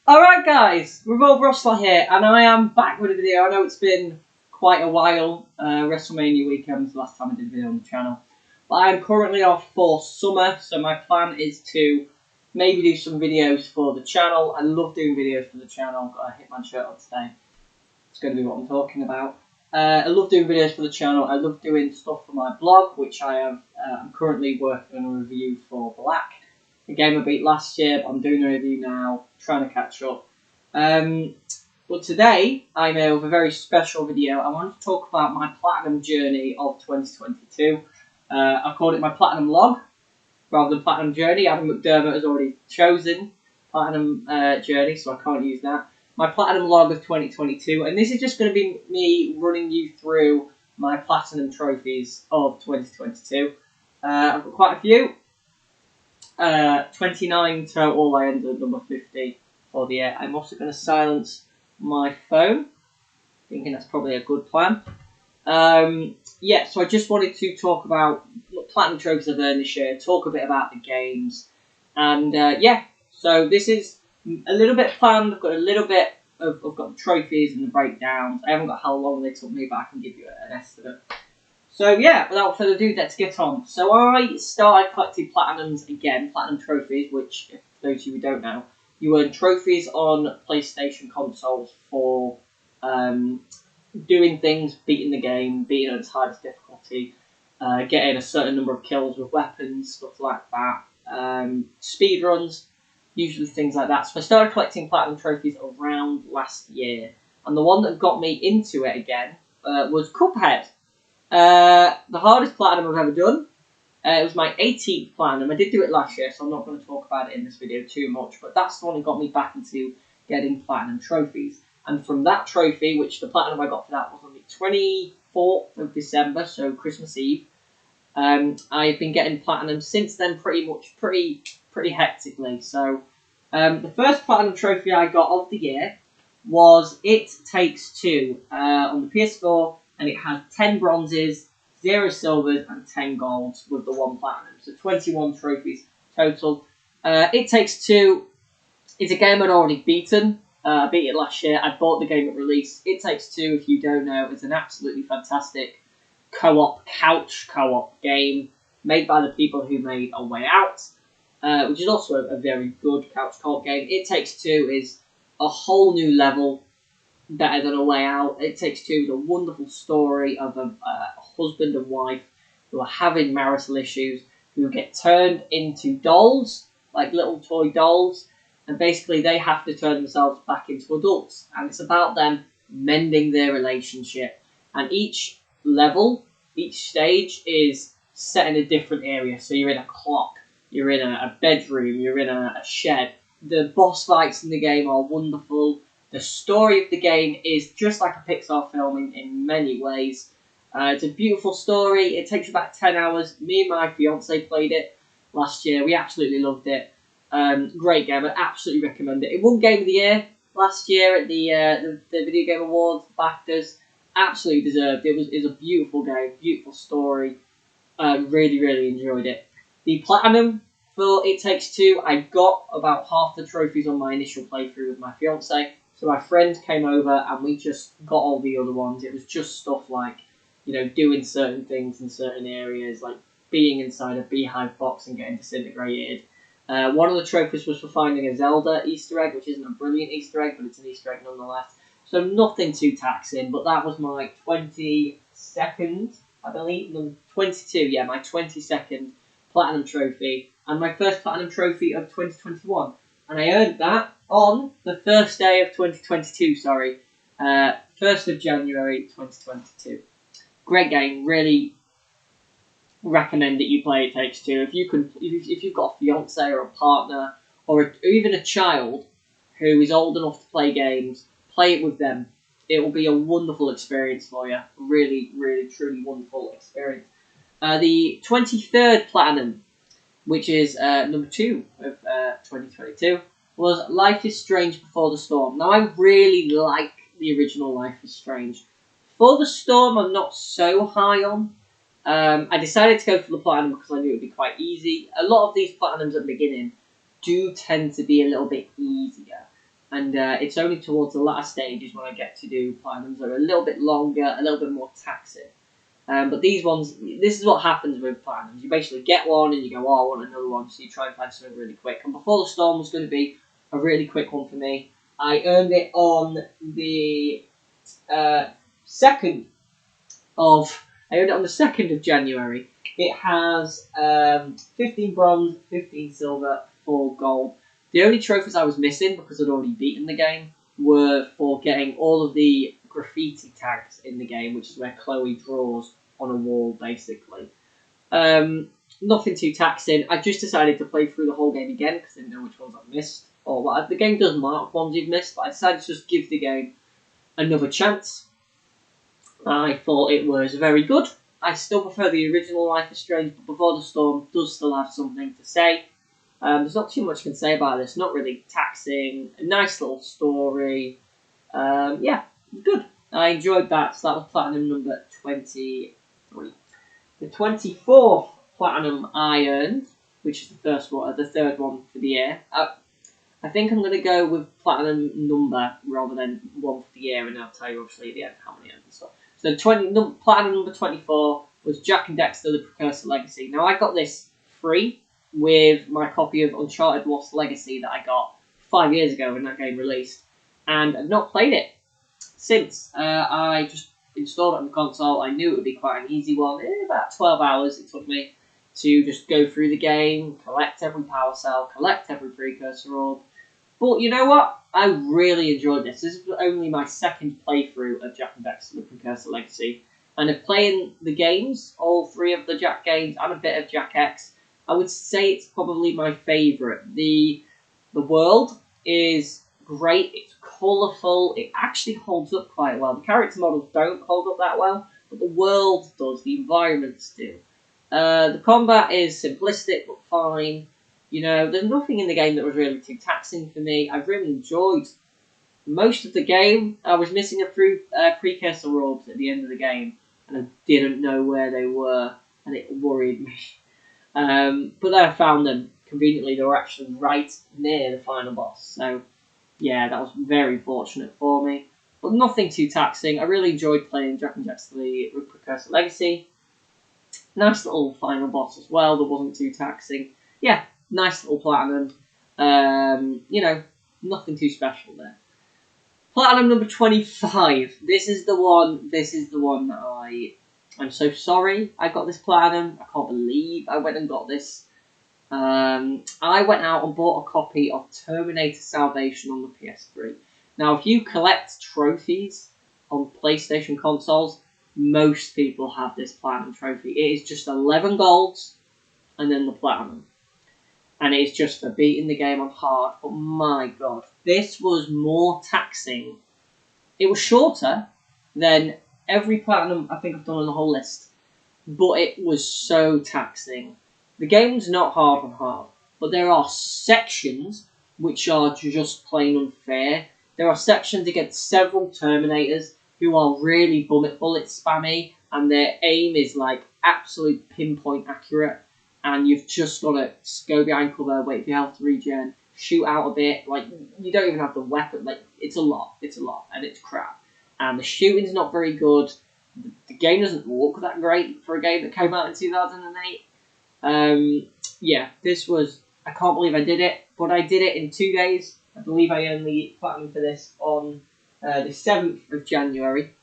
Alright guys, Revolve Rosslot here, and I am back with a video. I know it's been quite a while, WrestleMania weekend was the last time I did a video on the channel. But I am currently off for summer, so my plan is to maybe do some videos for the channel. I love doing videos for the channel. Got a Hitman shirt on today. It's going to be what I'm talking about. I love doing videos for the channel. I love doing stuff for my blog, which I'm currently working on a review for Black. A game I beat last year, but I'm doing a review now, trying to catch up. But today, I'm here with a very special video. I wanted to talk about my Platinum journey of 2022. I called it my Platinum log, rather than Platinum journey. Adam McDermott has already chosen Platinum journey, so I can't use that. My Platinum log of 2022, and this is just going to be me running you through my Platinum trophies of 2022. I've got quite a few. 29 total. I ended at number 50 for the year. I'm also going to silence my phone, thinking that's probably a good plan. Yeah, so I just wanted to talk about what Platinum trophies I've earned this year, talk a bit about the games, and yeah, so this is a little bit planned. I've got a little bit of I've got the trophies and the breakdowns. I haven't got how long they took me, but I can give you an estimate. So yeah, without further ado, let's get on. So I started collecting Platinums again, Platinum trophies, which, if those of you who don't know, you earn trophies on PlayStation consoles for doing things, beating the game, beating at its highest difficulty, getting a certain number of kills with weapons, stuff like that. Speed runs, usually things like that. So I started collecting Platinum trophies around last year, and the one that got me into it again was Cuphead. The hardest Platinum I've ever done. It was my 18th Platinum. I did do it last year, so I'm not going to talk about it in this video too much, but that's the one that got me back into getting Platinum trophies. And from that trophy, which the Platinum I got for that was on the 24th of December, so Christmas Eve, I've been getting Platinum since then pretty hectically. So the first Platinum trophy I got of the year was It Takes Two on the PS4, and it has 10 bronzes, 0 silvers, and 10 golds with the 1 platinum. So 21 trophies total. It Takes Two is a game I'd already beaten. I beat it last year. I bought the game at release. It Takes Two, if you don't know, is an absolutely fantastic couch co-op game made by the people who made A Way Out, which is also a very good couch co-op game. It Takes Two is a whole new level, better than A Way Out. It Takes Two is a wonderful story of a husband and wife who are having marital issues, who get turned into dolls, like little toy dolls, and basically they have to turn themselves back into adults. And it's about them mending their relationship. And each level, each stage is set in a different area. So you're in a clock, you're in a bedroom, you're in a shed. The boss fights in the game are wonderful. The story of the game is just like a Pixar film in many ways. It's a beautiful story. It takes about 10 hours. Me and my fiance played it last year. We absolutely loved it. Great game. I absolutely recommend it. It won Game of the Year last year at the Video Game Awards, BAFTAs. Absolutely deserved. It was a beautiful game, beautiful story. Really enjoyed it. The Platinum for It Takes Two, I got about half the trophies on my initial playthrough with my fiance. So my friend came over and we just got all the other ones. It was just stuff like, doing certain things in certain areas, like being inside a beehive box and getting disintegrated. One of the trophies was for finding a Zelda Easter egg, which isn't a brilliant Easter egg, but it's an Easter egg nonetheless. So nothing too taxing, but that was my 22nd, I believe. No, 22, yeah, my 22nd Platinum trophy, and my first Platinum trophy of 2021. And I earned that on the first day of 2022, 1st of January 2022. Great game, really recommend that you play It Takes Two. If you've got a fiance or a partner, or even a child who is old enough to play games, play it with them. It will be a wonderful experience for you. Really, truly wonderful experience. The 23rd Platinum, which is number 2 of 2022, was Life is Strange Before the Storm. Now, I really like the original Life is Strange. Before the Storm, I'm not so high on. I decided to go for the Platinum because I knew it would be quite easy. A lot of these Platinums at the beginning do tend to be a little bit easier. And it's only towards the latter stages when I get to do platinums that are a little bit longer, a little bit more taxing. But these ones, this is what happens with platinums. You basically get one and you go, oh, I want another one, so you try and find something really quick. And Before the Storm was going to be a really quick one for me. I earned it on the 2nd of January. It has 15 bronze, 15 silver, 4 gold. The only trophies I was missing, because I'd already beaten the game, were for getting all of the graffiti tags in the game, which is where Chloe draws on a wall, basically. Nothing too taxing. I just decided to play through the whole game again, because I didn't know which ones I missed. Or what. The game does mark ones you've missed, but I decided to just give the game another chance. I thought it was very good. I still prefer the original Life is Strange, but Before the Storm does still have something to say. There's not too much I can say about this. Not really taxing. A nice little story. Yeah, good. I enjoyed that. So that was platinum number 23. The 24th platinum I earned, which is the third one for the year. I think I'm going to go with platinum number rather than one for the year, and I'll tell you obviously at the end how many and stuff. So platinum number 24 was Jak and Daxter: The Precursor Legacy. Now I got this free with my copy of Uncharted Lost Legacy that I got 5 years ago when that game released, and I've not played it since. I just installed it on the console. I knew it would be quite an easy one. About 12 hours it took me to just go through the game, collect every power cell, collect every precursor orb. But you know what? I really enjoyed this. This is only my second playthrough of Jak and Daxter: The Precursor Legacy. And of playing the games, all 3 of the Jak games, and a bit of Jak X, I would say it's probably my favourite. The world is great. It's colourful. It actually holds up quite well. The character models don't hold up that well, but the world does. The environments do. The combat is simplistic but fine. You know, there's nothing in the game that was really too taxing for me. I really enjoyed most of the game. I was missing a few precursor orbs at the end of the game, and I didn't know where they were, and it worried me. But then I found them conveniently. They were actually right near the final boss. So, yeah, that was very fortunate for me. But nothing too taxing. I really enjoyed playing Jak and Daxter: The Precursor Legacy. Nice little final boss as well that wasn't too taxing. Yeah, nice little platinum. You know, nothing too special there. Platinum number 25. This is the one that I'm so sorry I got this platinum. I can't believe I went and got this. I went out and bought a copy of Terminator Salvation on the PS3. Now, if you collect trophies on PlayStation consoles, most people have this platinum trophy. It is just 11 golds and then the platinum. And it's just for beating the game on hard. But my god, this was more taxing. It was shorter than every platinum I think I've done on the whole list. But it was so taxing. The game's not hard on hard. But there are sections which are just plain unfair. There are sections against several Terminators who are really bullet spammy, and their aim is like absolute pinpoint accurate, and you've just got to go behind cover, wait for your health to regen, shoot out a bit. Like, you don't even have the weapon. Like, it's a lot, and it's crap. And the shooting's not very good. The game doesn't look that great for a game that came out in 2008. Yeah, this was... I can't believe I did it, but I did it in 2 days. I believe I earned the platinum for this on the 7th of January.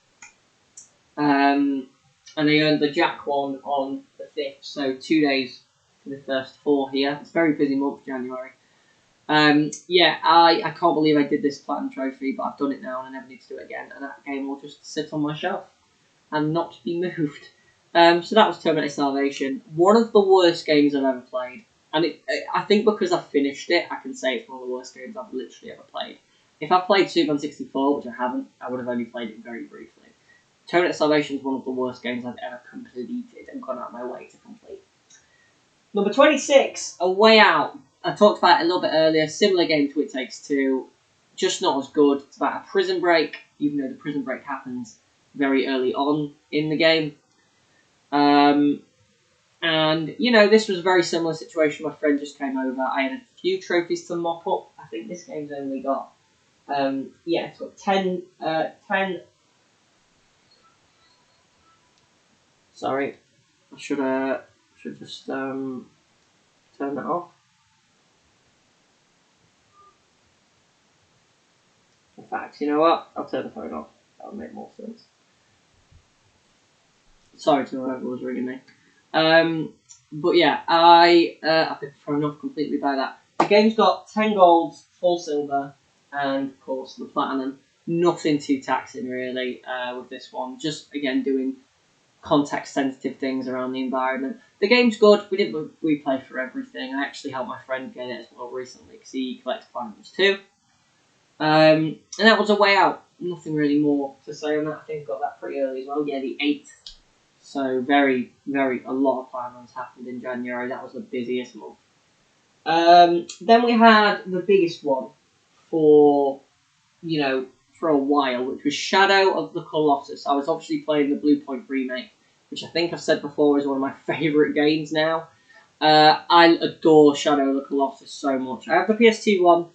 And I earned the Jak one on the 5th, so 2 days for the first 4 here. It's a very busy month, January. Yeah, I can't believe I did this platinum trophy, but I've done it now and I never need to do it again, and that game will just sit on my shelf and not be moved. So that was Terminator Salvation. One of the worst games I've ever played. And I think because I've finished it, I can say it's one of the worst games I've literally ever played. If I played Superman 64, which I haven't, I would have only played it very briefly. Terminator Salvation is one of the worst games I've ever completed and gone out of my way to complete. Number 26, A Way Out. I talked about it a little bit earlier. Similar game to It Takes Two, just not as good. It's about a prison break, even though the prison break happens very early on in the game. And, you know, this was a very similar situation. My friend just came over. I had a few trophies to mop up. I think this game's only got Yeah, it's got 10. Sorry, I should just turn that off. In fact, you know what? I'll turn the phone off. That would make more sense. Sorry to whoever was ringing me. But yeah, I've been thrown off completely by that. The game's got 10 golds, 4 silver, and of course the platinum. Nothing too taxing really with this one. Just again doing context sensitive things around the environment. The game's good. We didn't replay for everything. I actually helped my friend get it as well recently because he collects platinums too. And that was a way out. Nothing really more to say on that. I think I got that pretty early as well. Yeah, the 8th. So very, a lot of platinums happened in January. That was the busiest month. Then we had the biggest one for, for a while, which was Shadow of the Colossus. I was obviously playing the Blue Point remake, which I think I've said before is one of my favourite games now. I adore Shadow of the Colossus so much. I have the PS2 one,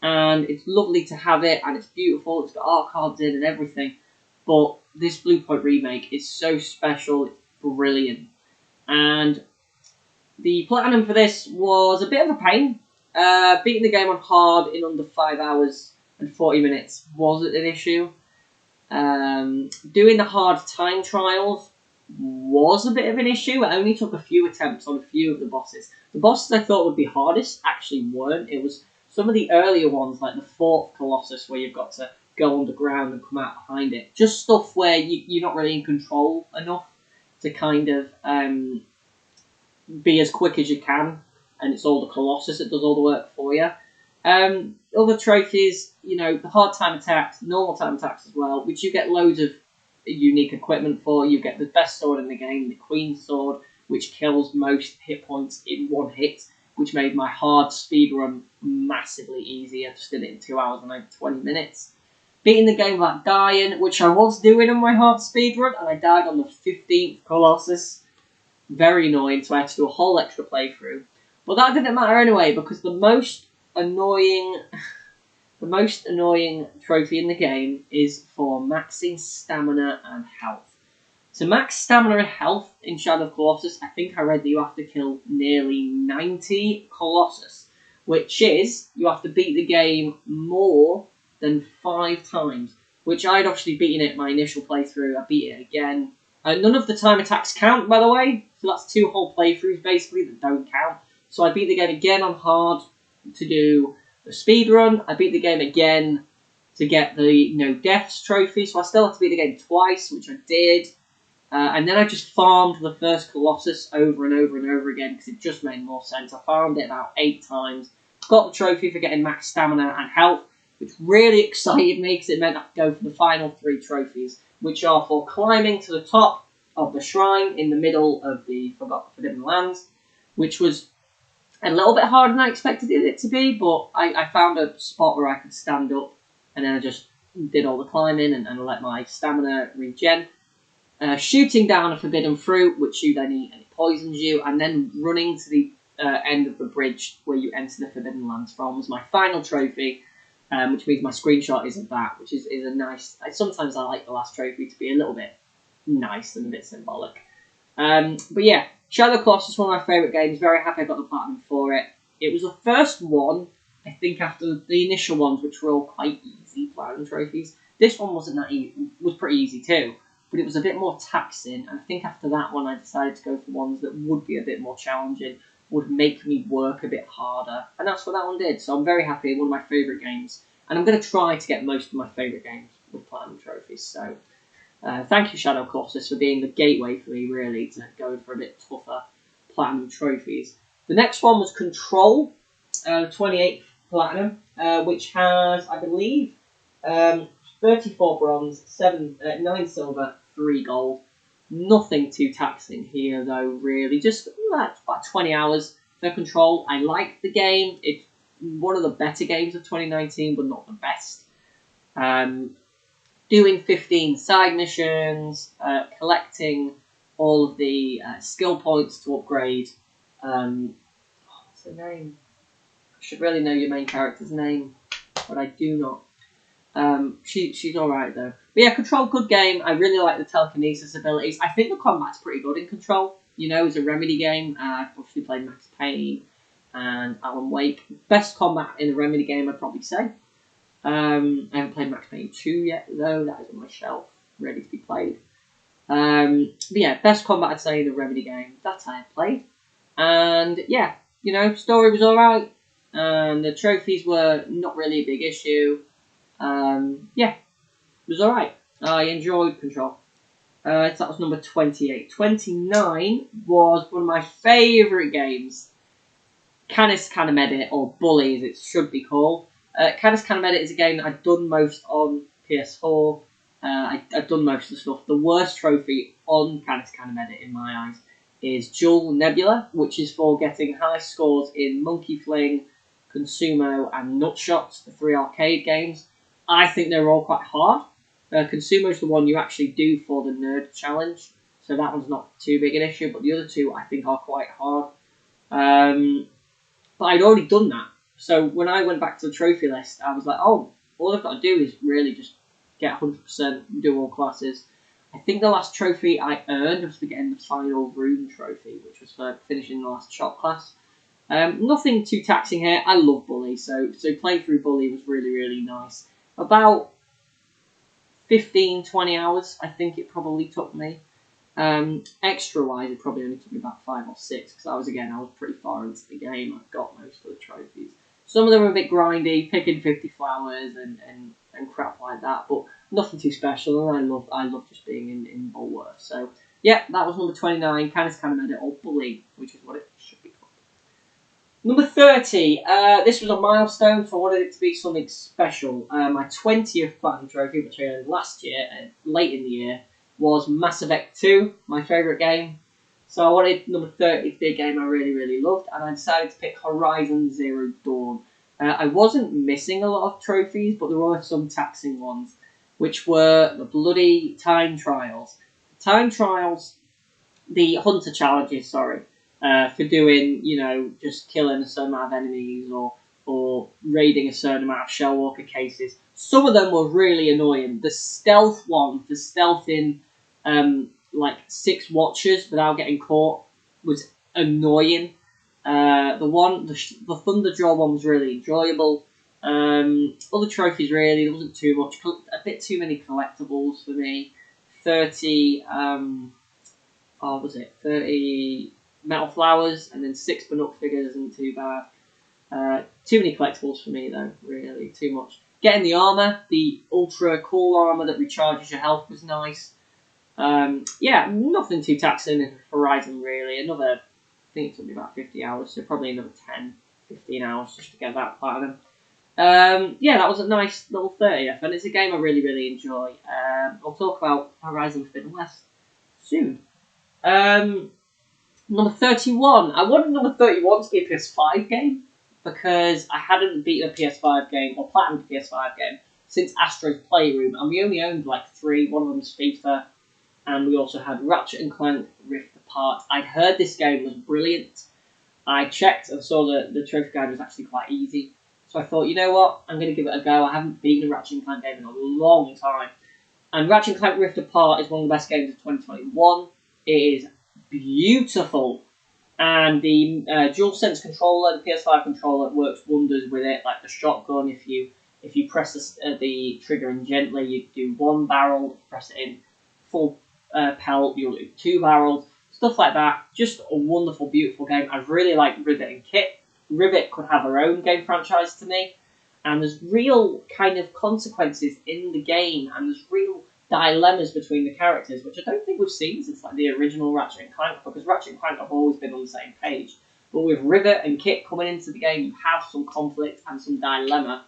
and it's lovely to have it, and it's beautiful. It's got art cards in and everything. But this Blue Point remake is so special, it's brilliant. And the platinum for this was a bit of a pain. Beating the game on hard in under 5 hours and 40 minutes wasn't an issue. Doing the hard time trials was a bit of an issue. It only took a few attempts on a few of the bosses. The bosses I thought would be hardest actually weren't. It was some of the earlier ones, like the 4th Colossus, where you've got to go underground and come out behind it. Just stuff where you're not really in control enough to kind of be as quick as you can, and it's all the Colossus that does all the work for you. Other trophies, the hard time attacks, normal time attacks as well, which you get loads of unique equipment for. You get the best sword in the game, the Queen's Sword, which kills most hit points in one hit, which made my hard speed run massively easy. I just did it in 2 hours and like 20 minutes. Beating the game without dying, which I was doing on my hard speed run, and I died on the 15th Colossus. Very annoying, so I had to do a whole extra playthrough. But that didn't matter anyway, because the most annoying trophy in the game is for maxing stamina and health. To max stamina and health in Shadow of Colossus, I think I read that you have to kill nearly 90 Colossus, which is, you have to beat the game more than 5 times, which I'd obviously beaten it my initial playthrough. I beat it again. None of the time attacks count, by the way, so that's 2 whole playthroughs basically that don't count. So I beat the game again on hard to do the speed run. I beat the game again to get the no deaths trophy, so I still have to beat the game twice, which I did. And then I just farmed the first Colossus over and over and over again because it just made more sense. I farmed it about 8 times. Got the trophy for getting max stamina and health, which really excited me because it meant I could go for the final 3 trophies, which are for climbing to the top of the shrine in the middle of the Forbidden Lands, which was a little bit harder than I expected it to be, but I found a spot where I could stand up, and then I just did all the climbing and let my stamina regen. Shooting down a forbidden fruit, which you then eat and it poisons you, and then running to the end of the bridge where you enter the Forbidden Lands from was my final trophy, which means my screenshot isn't that, which is a nice... Sometimes I like the last trophy to be a little bit nice and a bit symbolic. But yeah, Shadow of the Colossus is one of my favourite games. Very happy I got the platinum for it. It was the first one, I think, after the initial ones, which were all quite easy platinum trophies. This one wasn't that easy. Was pretty easy too, but it was a bit more taxing. And I think after that one, I decided to go for ones that would be a bit more challenging, would make me work a bit harder, and that's what that one did. So I'm very happy. One of my favourite games, and I'm going to try to get most of my favourite games with platinum trophies. So. Thank you, Shadow of Colossus, for being the gateway for me, really, to going for a bit tougher platinum trophies. The next one was Control, 28th platinum, which has, I believe, 34 bronze, 9 silver, 3 gold. Nothing too taxing here, though, really. Just about 20 hours for Control. I like the game. It's one of the better games of 2019, but not the best. Doing 15 side missions, collecting all of the skill points to upgrade. What's the name? I should really know your main character's name, but I do not. She's alright though. But yeah, Control, good game. I really like the telekinesis abilities. I think the combat's pretty good in Control. You know, it's a Remedy game. I've obviously played Max Payne and Alan Wake. Best combat in a Remedy game, I'd probably say. I haven't played Max Payne 2 yet though. That is on my shelf, ready to be played. But yeah, best combat I'd say in the Remedy game. That's how I played. And yeah, you know, story was alright. And the trophies were not really a big issue. Yeah, it was alright. I enjoyed Control. So that was number 28. 29 was one of my favourite games. Canis Canimedit, or Bully as it should be called. Canis Canimedit is a game that I've done most on PS4. I've done most of the stuff. The worst trophy on Canis Canimedit, in my eyes, is Jewel Nebula, which is for getting high scores in Monkey Fling, Consumo, and Nutshot, the 3 arcade games. I think they're all quite hard. Consumo is the one you actually do for the Nerd Challenge, so that one's not too big an issue, but the other two I think are quite hard. But I'd already done that, so when I went back to the trophy list, I was like, oh, all I've got to do is really just get 100%, do all classes. I think the last trophy I earned was for getting the final room trophy, which was for finishing the last shop class. Nothing too taxing here. I love Bully, so playing through Bully was really, really nice. About 15, 20 hours, I think it probably took me. Extra-wise, it probably only took me about 5 or 6, because I was pretty far into the game. I've got most of the trophies. Some of them are a bit grindy, picking 50 flowers and crap like that, but nothing too special, and I love just being in Bulworth. So, yeah, that was number 29, Canis Canimedit, or Bully, which is what it should be called. Number 30, this was a milestone, so I wanted it to be something special. My 20th Platinum Trophy, which I earned last year, late in the year, was Mass Effect 2, my favourite game. So I wanted number 30 to be a game I really, really loved, and I decided to pick Horizon Zero Dawn. I wasn't missing a lot of trophies, but there were some taxing ones, which were the bloody time trials. The hunter challenges, sorry, for doing, you know, just killing a certain amount of enemies or raiding a certain amount of Shellwalker cases. Some of them were really annoying. The stealth one, for stealthing like 6 watchers without getting caught, was annoying. The Thunderjaw one was really enjoyable. Other trophies, really, there wasn't too much. A bit too many collectibles for me. 30, 30 metal flowers, and then 6 Banuk figures isn't too bad. Too many collectibles for me, though, really, too much. Getting the armour, the ultra cool armour that recharges your health was nice. Yeah, nothing too taxing in Horizon, really. I think it took me about 50 hours, so probably another 10, 15 hours just to get that platinum. Yeah, that was a nice little 30th, and it's a game I really, really enjoy. I'll talk about Horizon Forbidden West soon. Number 31. I wanted number 31 to be a PS5 game, because I hadn't beaten a PS5 game, or platinumed a PS5 game, since Astro's Playroom, and we only owned like 3. One of them was FIFA, and we also had Ratchet & Clank Rift Apart. I'd heard this game was brilliant. I checked and saw that the trophy guide was actually quite easy. So I thought, you know what, I'm going to give it a go. I haven't beaten a Ratchet & Clank game in a long time. And Ratchet & Clank Rift Apart is one of the best games of 2021. It is beautiful. And the DualSense controller, the PS5 controller, works wonders with it. Like the shotgun, if you press the trigger in gently, you do 1 barrel. If you press it in full pelt, you'll do 2 barrels. Stuff like that. Just a wonderful, beautiful game. I really like Rivet and Kit. Rivet could have her own game franchise to me. And there's real kind of consequences in the game. And there's real dilemmas between the characters, which I don't think we've seen since like the original Ratchet and Clank, because Ratchet and Clank have always been on the same page. But with Rivet and Kit coming into the game, you have some conflict and some dilemma.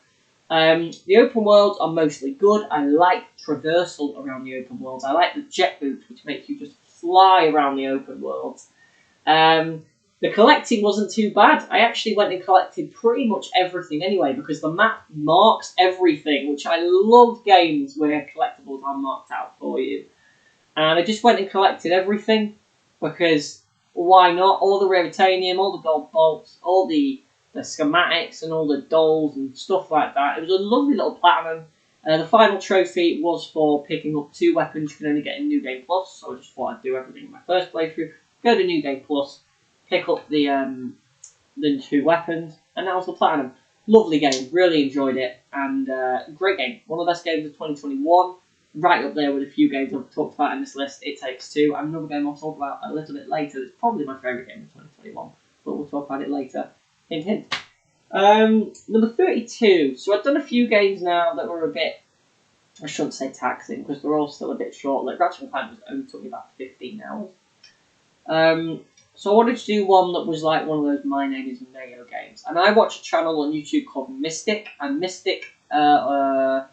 The open worlds are mostly good. I like traversal around the open worlds. I like the jet boots, which makes you just fly around the open worlds. The collecting wasn't too bad. I actually went and collected pretty much everything anyway, because the map marks everything, which I love games where collectibles are marked out for you. And I just went and collected everything, because why not? All the Raritanium, all the gold bolts, all the schematics and all the dolls and stuff like that. It was a lovely little platinum. The final trophy was for picking up 2 weapons you can only get in New Game Plus, so I just thought I'd do everything in my first playthrough, go to New Game Plus, pick up the 2 weapons, and that was the platinum. Lovely game, really enjoyed it, and great game. One of the best games of 2021, right up there with a few games I've talked about in this list. It Takes Two, and another game I'll talk about a little bit later. It's probably my favourite game of 2021, but we'll talk about it later. Hint, hint. Number 32. So I've done a few games now that were a bit, I shouldn't say taxing, because they're all still a bit short. Like Ratchet & Clank only took me about 15 hours. So I wanted to do one that was like one of those My Name is Mayo games. And I watch a channel on YouTube called Mystic, and Mystic does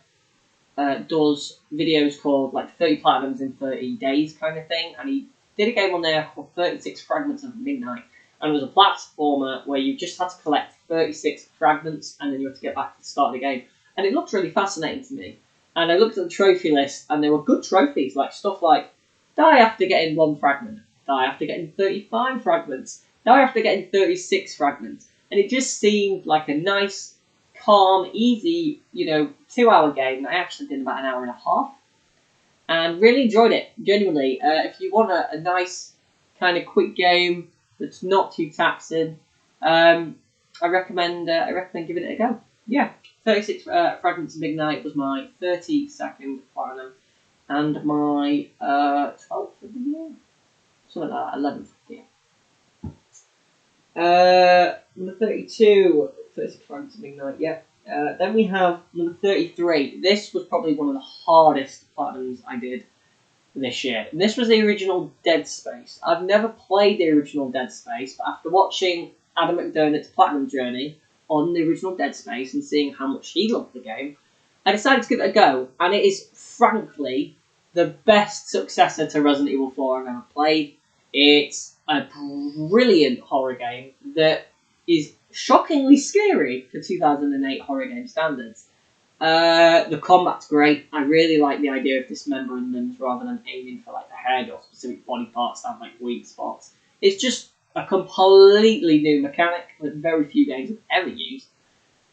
videos called like 30 Platinums in 30 days kind of thing. And he did a game on there called 36 Fragments of Midnight. And it was a platformer where you just had to collect 36 fragments and then you had to get back to the start of the game. And it looked really fascinating to me. And I looked at the trophy list and there were good trophies, like stuff like die after getting 1 fragment, die after getting 35 fragments, die after getting 36 fragments. And it just seemed like a nice, calm, easy, 2-hour game that I actually did in about an hour and a half. And really enjoyed it, genuinely. If you want a nice kind of quick game that's not too taxing, I recommend giving it a go. Yeah, 36 Fragments of Midnight was my 32nd platinum, and my 12th of the year, something like that, 11th of the year. Number 32, 36 Fragments of Midnight. Yeah. Then we have number 33. This was probably one of the hardest platinums I did this year. And this was the original Dead Space. I've never played the original Dead Space, but after watching Adam McDermott's platinum journey on the original Dead Space and seeing how much he loved the game, I decided to give it a go. And it is, frankly, the best successor to Resident Evil 4 I've ever played. It's a brilliant horror game that is shockingly scary for 2008 horror game standards. The combat's great. I really like the idea of dismembering limbs rather than aiming for like the head or specific body parts that have like weak spots. It's just a completely new mechanic that very few games have ever used.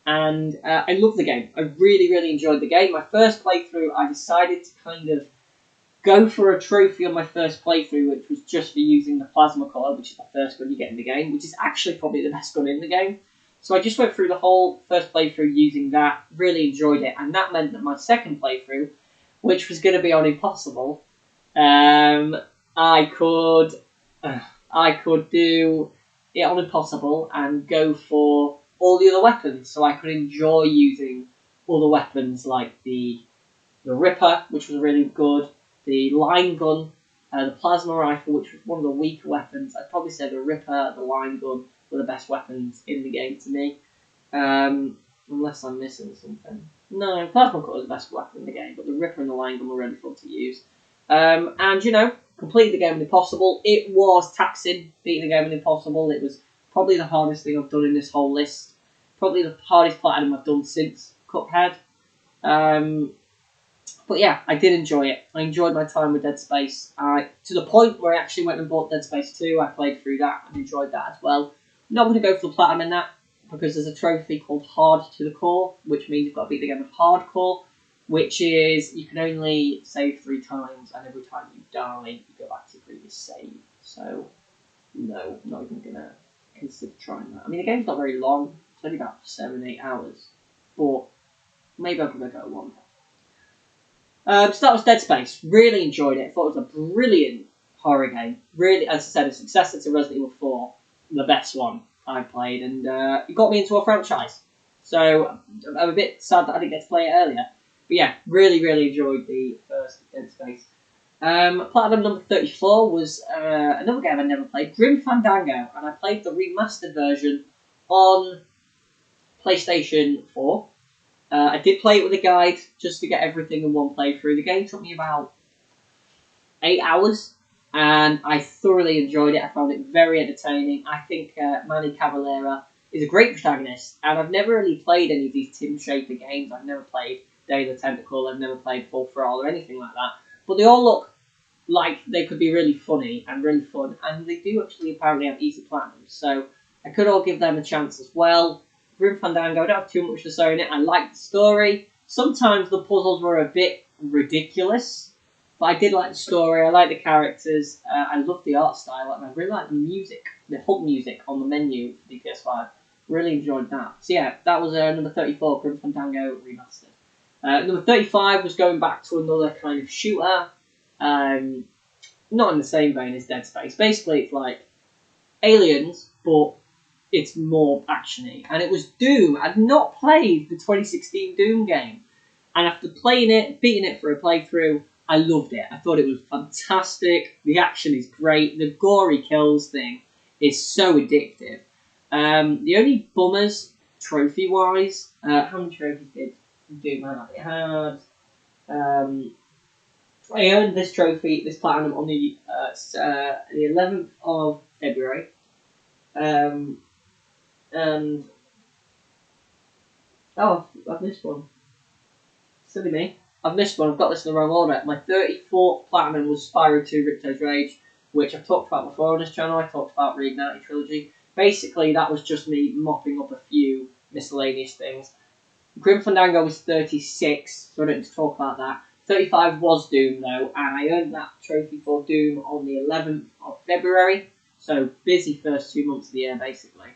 And I love the game. I really, really enjoyed the game. My first playthrough, I decided to kind of go for a trophy on my first playthrough, which was just for using the plasma cutter, which is the first gun you get in the game, which is actually probably the best gun in the game. So I just went through the whole first playthrough using that, really enjoyed it, and that meant that my second playthrough, which was going to be on Impossible, I could do it on Impossible and go for all the other weapons, so I could enjoy using other weapons like the Ripper, which was really good, the line gun, the plasma rifle, which was one of the weaker weapons. I'd probably say the Ripper, the line gun were the best weapons in the game to me. Unless I'm missing something. No, plasma cutter was the best weapon in the game, but the Ripper and the line gun were really fun to use. And, completed the game with Impossible. It was taxing, beating the game with Impossible. It was probably the hardest thing I've done in this whole list. Probably the hardest platinum I've done since Cuphead. But yeah, I did enjoy it. I enjoyed my time with Dead Space. To the point where I actually went and bought Dead Space 2. I played through that and enjoyed that as well. I'm not going to go for the platinum in that, because there's a trophy called Hard to the Core, which means you've got to beat the game of Hardcore, which is you can only save 3 times, and every time you die, you go back to your previous save. So, no, I'm not even going to consider trying that. I mean, the game's not very long. It's only about 7-8 hours. But maybe I'll give it a go one. So that was Dead Space. Really enjoyed it. Thought it was a brilliant horror game. Really, as I said, a successor to Resident Evil 4. The best one I played, and it got me into a franchise. So I'm a bit sad that I didn't get to play it earlier. But yeah, really, really enjoyed the first Dead Space. Platinum number 34 was another game I never played, Grim Fandango, and I played the remastered version on PlayStation 4. I did play it with a guide just to get everything in one playthrough. The game took me about 8 hours. And I thoroughly enjoyed it. I found it very entertaining. I think Manny Cavalera is a great protagonist. And I've never really played any of these Tim Schafer games. I've never played Day of the Tentacle. I've never played Full Throttle or anything like that. But they all look like they could be really funny and really fun. And they do actually apparently have easy platinums. So I could all give them a chance as well. Grim Fandango, I don't have too much to say in it. I like the story. Sometimes the puzzles were a bit ridiculous, but I did like the story. I like the characters. I love the art style, and I really like the music, the hub music on the menu for the PS5. Really enjoyed that. So yeah, that was number 34, Grim Fandango Remastered. Number 35 was going back to another kind of shooter. Not in the same vein as Dead Space. Basically, it's like Aliens, but it's more actiony. And it was Doom. I'd not played the 2016 Doom game. And after playing it, beating it for a playthrough, I loved it. I thought it was fantastic. The action is great. The gory kills thing is so addictive. The only bummers, trophy-wise, how many trophies did Doom have? It had... I earned this trophy, this platinum, on the 11th of February. And... Oh, I've missed one. Silly me. I've missed one. I've got this in the wrong order. My 34th platinum was Spyro 2 Ripto's Rage, which I've talked about before on this channel. I talked about Reignited Trilogy. Basically, that was just me mopping up a few miscellaneous things. Grim Fandango was 36, so I don't need to talk about that. 35 was Doom, though, and I earned that trophy for Doom on the 11th of February. So, busy first 2 months of the year, basically.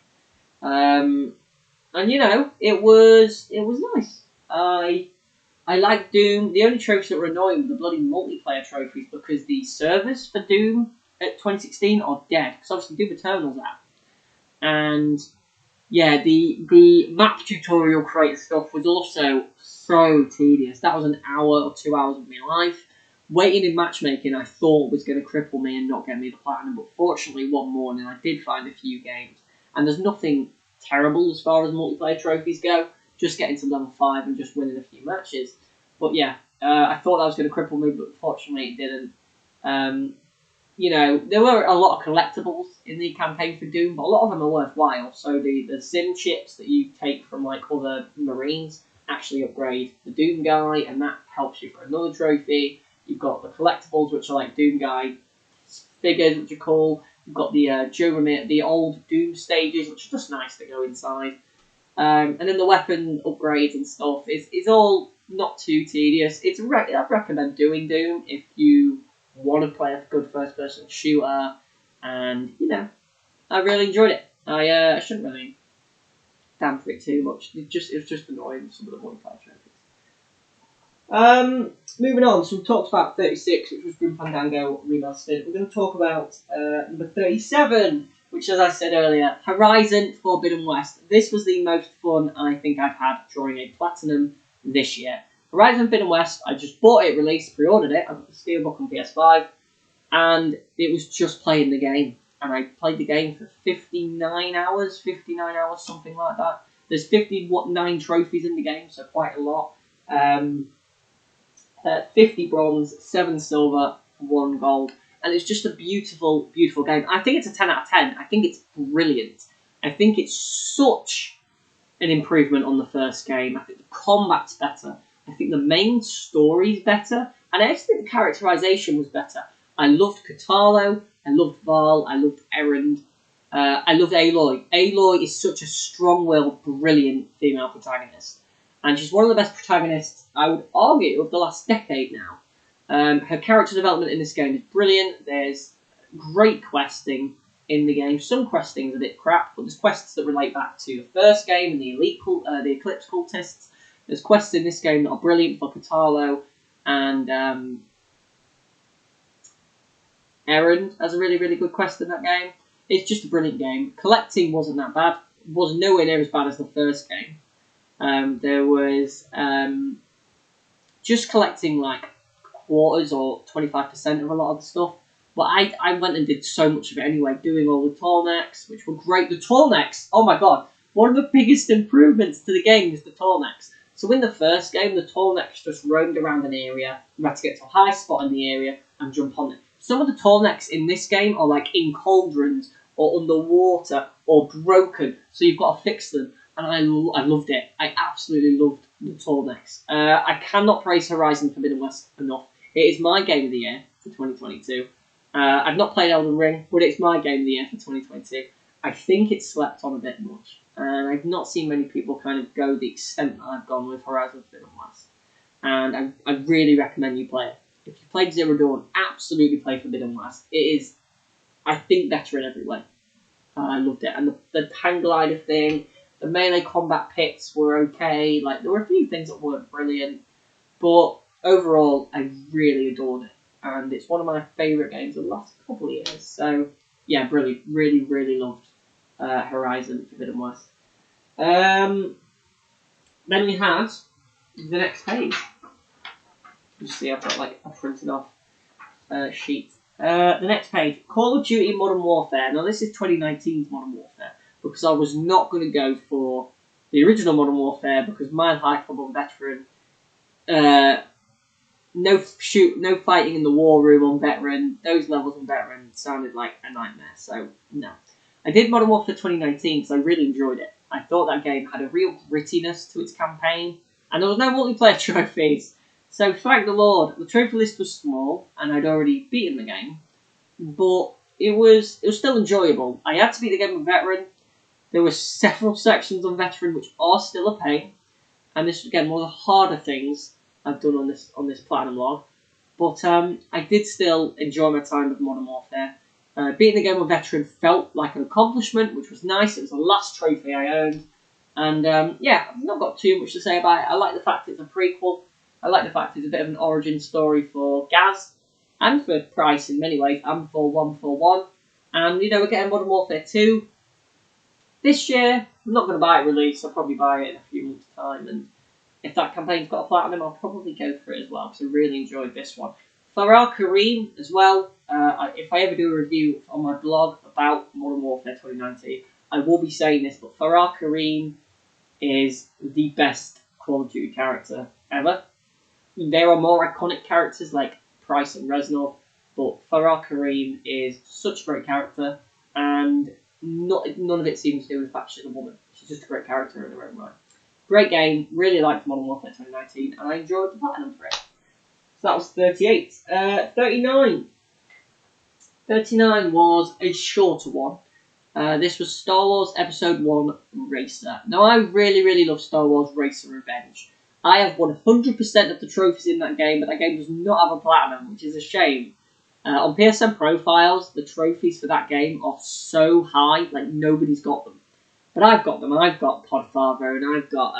And, you know, it was nice. I like Doom. The only trophies that were annoying were the bloody multiplayer trophies, because the servers for Doom at 2016 are dead, because obviously Doom Eternal's out. And yeah, the map tutorial creator stuff was also so tedious. That was an hour or 2 hours of my life. Waiting in matchmaking, I thought was going to cripple me and not get me the platinum, but fortunately one morning I did find a few games. And there's nothing terrible as far as multiplayer trophies go, just getting to level 5 and just winning a few matches. But yeah, I thought that was going to cripple me, but fortunately it didn't. You know, there were a lot of collectibles in the campaign for Doom, but a lot of them are worthwhile. So the sim chips that you take from like other Marines actually upgrade the Doom guy, and that helps you for another trophy. You've got the collectibles, which are like Doom guy figures, which are cool. You've got the the old Doom stages, which are just nice to go inside. And then the weapon upgrades and stuff is all not too tedious. I'd recommend doing Doom if you want to play a good first-person shooter, and you know, I really enjoyed it. I shouldn't really damper it too much. It was just annoying, some of the multiplayer trophies. Moving on, so we talked about 36, which was Grim Fandango Remastered. We're going to talk about number 37, which, as I said earlier, Horizon Forbidden West. This was the most fun I think I've had during a platinum this year. Horizon Forbidden West, I just bought it released, pre-ordered it. I got the Steelbook on PS5, and it was just playing the game. And I played the game for 59 hours, something like that. There's 59 trophies in the game, so quite a lot. 50 bronze, 7 silver, 1 gold. And it's just a beautiful, beautiful game. I think it's a 10 out of 10. I think it's brilliant. I think it's such an improvement on the first game. I think the combat's better. I think the main story's better. And I actually think the characterization was better. I loved Kotallo. I loved Val. I loved Erend. I loved Aloy. Aloy is such a strong-willed, brilliant female protagonist. And she's one of the best protagonists, I would argue, of the last decade now. Her character development in this game is brilliant. There's great questing in the game. Some questing's a bit crap, but there's quests that relate back to the first game and the Eclipse cultists. There's quests in this game that are brilliant for Kotallo, and Erend has a really, really good quest in that game. It's just a brilliant game. Collecting wasn't that bad. It was nowhere near as bad as the first game. There was just collecting like quarters or 25% of a lot of the stuff. But I went and did so much of it anyway, doing all the Tallnecks, which were great. The Tallnecks, oh my god, one of the biggest improvements to the game is the Tallnecks. So in the first game, the Tallnecks just roamed around an area. You had to get to a high spot in the area and jump on it. Some of the Tallnecks in this game are like in cauldrons or underwater or broken, so you've got to fix them. And I loved it. I absolutely loved the Tallnecks. I cannot praise Horizon Forbidden West enough. It is my game of the year for 2022. I've not played Elden Ring, but it's my game of the year for 2022. I think it's slept on a bit much. and I've not seen many people kind of go the extent that I've gone with Horizon Forbidden West. And I really recommend you play it. If you played Zero Dawn, absolutely play Forbidden West. It is, I think, better in every way. I loved it. And the hang glider thing, the melee combat pits were okay. Like, there were a few things that weren't brilliant. But overall, I really adored it. And it's one of my favourite games of the last couple of years. So, yeah, brilliant. Really, really loved Horizon Forbidden West. Then we had the next page. You see, I've got like a printed off sheet. The next page, Call of Duty Modern Warfare. Now this is 2019's Modern Warfare because I was not going to go for the original Modern Warfare because Mile High Club on Veteran, no fighting in the war room on Veteran. Those levels on Veteran sounded like a nightmare. So no, I did Modern Warfare 2019 because I really enjoyed it. I thought that game had a real grittiness to its campaign, and there was no multiplayer trophies. So thank the Lord, the trophy list was small, and I'd already beaten the game, but it was still enjoyable. I had to beat the game on Veteran. There were several sections on Veteran which are still a pain, and this is again one of the harder things I've done on this Platinum log. But I did still enjoy my time with Modern Warfare. Beating the game on Veteran felt like an accomplishment, which was nice. It was the last trophy I earned, and yeah, I've not got too much to say about it. I like the fact it's a prequel. I like the fact it's a bit of an origin story for Gaz and for Price in many ways, and for 141. And, you know, we're getting Modern Warfare 2 this year. I'm not going to buy it release. I'll probably buy it in a few months' time. And if that campaign's got a platinum, I'll probably go for it as well, because I really enjoyed this one. Farah Kareem as well. If I ever do a review on my blog about Modern Warfare 2019, I will be saying this, but Farah Kareem is the best Call of Duty character ever. There are more iconic characters like Price and Reznov, but Farah Kareem is such a great character, and none of it seems to do with the fact she's a woman. She's just a great character in her own right. Great game, really liked Modern Warfare 2019, and I enjoyed the platinum for it. So that was 38. 39. 39 was a shorter one. This was Star Wars Episode 1 Racer. Now, I really, really love Star Wars Racer Revenge. I have 100% of the trophies in that game, but that game does not have a platinum, which is a shame. On PSN profiles, the trophies for that game are so high, like nobody's got them. But I've got them. I've got Podfather, and I've got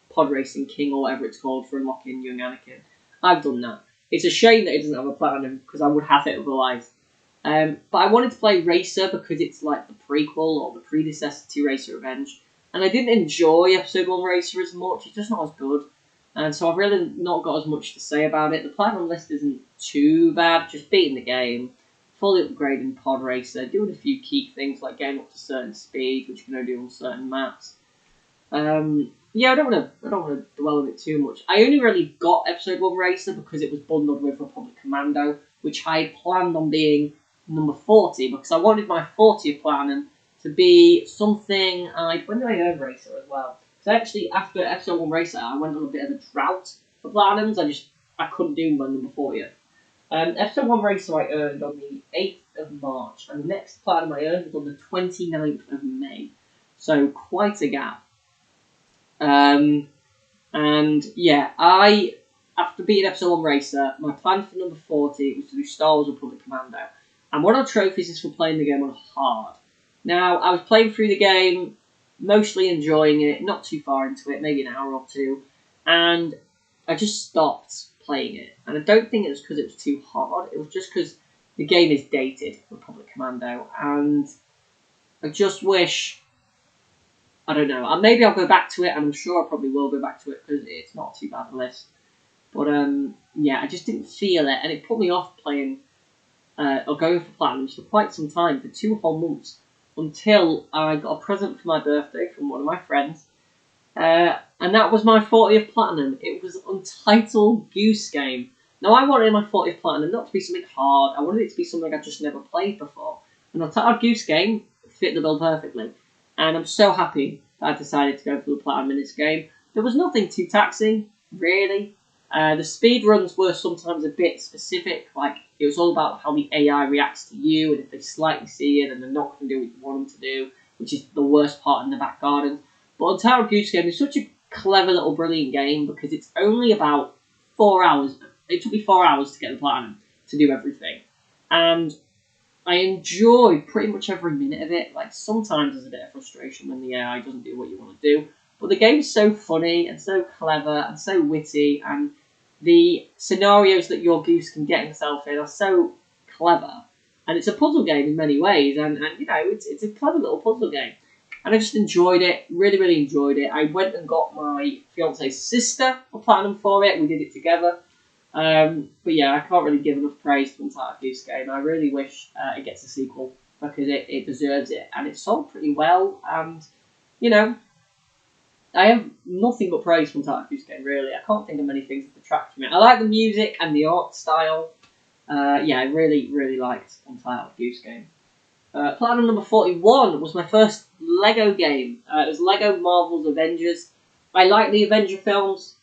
Pod Racing King, or whatever it's called, for unlocking Young Anakin. I've done that. It's a shame that it doesn't have a platinum, because I would have it otherwise. But I wanted to play Racer because it's like the prequel or the predecessor to Racer Revenge. And I didn't enjoy Episode 1 Racer as much. It's just not as good. And so I've really not got as much to say about it. The Platinum list isn't too bad. Just beating the game, fully upgrading Pod Racer, doing a few key things like getting up to certain speed, which you can only do on certain maps. Yeah, I don't want to dwell on it too much. I only really got Episode 1 Racer because it was bundled with Republic Commando, which I had planned on being number 40, because I wanted my 40th Platinum to be something when did I earn Racer as well? So actually, after Episode 1 Racer, I went on a bit of a drought for Platinums. I couldn't do my number 40th. Episode 1 Racer I earned on the 8th of March, and the next Platinum I earned was on the 29th of May. So quite a gap. And yeah, after beating Episode 1 Racer, my plan for number 40 was to do Star Wars Republic Commando. And one of the trophies is for playing the game on hard. Now, I was playing through the game, mostly enjoying it, not too far into it, maybe an hour or two, and I just stopped playing it. And I don't think it was because it was too hard, it was just because the game is dated, Republic Commando, and I just wish, I don't know, maybe I'll go back to it, and I'm sure I probably will go back to it, because it's not too bad a list. But yeah, I just didn't feel it, and it put me off playing, or going for Platinums for quite some time, for 2 whole months. Until I got a present for my birthday from one of my friends. And that was my 40th Platinum. It was Untitled Goose Game. Now, I wanted my 40th Platinum not to be something hard. I wanted it to be something I'd just never played before. And Untitled Goose Game fit the bill perfectly. And I'm so happy that I decided to go for the Platinum in this game. There was nothing too taxing, really. The speed runs were sometimes a bit specific, like it was all about how the AI reacts to you, and if they slightly see it and they're not going to do what you want them to do, which is the worst part in the back garden. But Untitled Goose Game is such a clever little brilliant game because it's only about 4 hours. It took me 4 hours to get the platinum, to do everything. And I enjoy pretty much every minute of it. Like, sometimes there's a bit of frustration when the AI doesn't do what you want to do. But the game's so funny and so clever and so witty, and the scenarios that your goose can get himself in are so clever. And it's a puzzle game in many ways, and you know, it's a clever little puzzle game. And I just enjoyed it, really, really enjoyed it. I went and got my fiance's sister a platinum for it. We did it together. But yeah, I can't really give enough praise to Untitled Goose Game. I really wish it gets a sequel because it deserves it. And it sold pretty well. And, you know, I have nothing but praise for Untitled Goose Game, really. I can't think of many things that detract from it. I like the music and the art style. Yeah, I really, really liked Untitled Goose Game. Platinum number 41 was my first Lego game. It was Lego Marvel's Avengers. I like the Avenger films,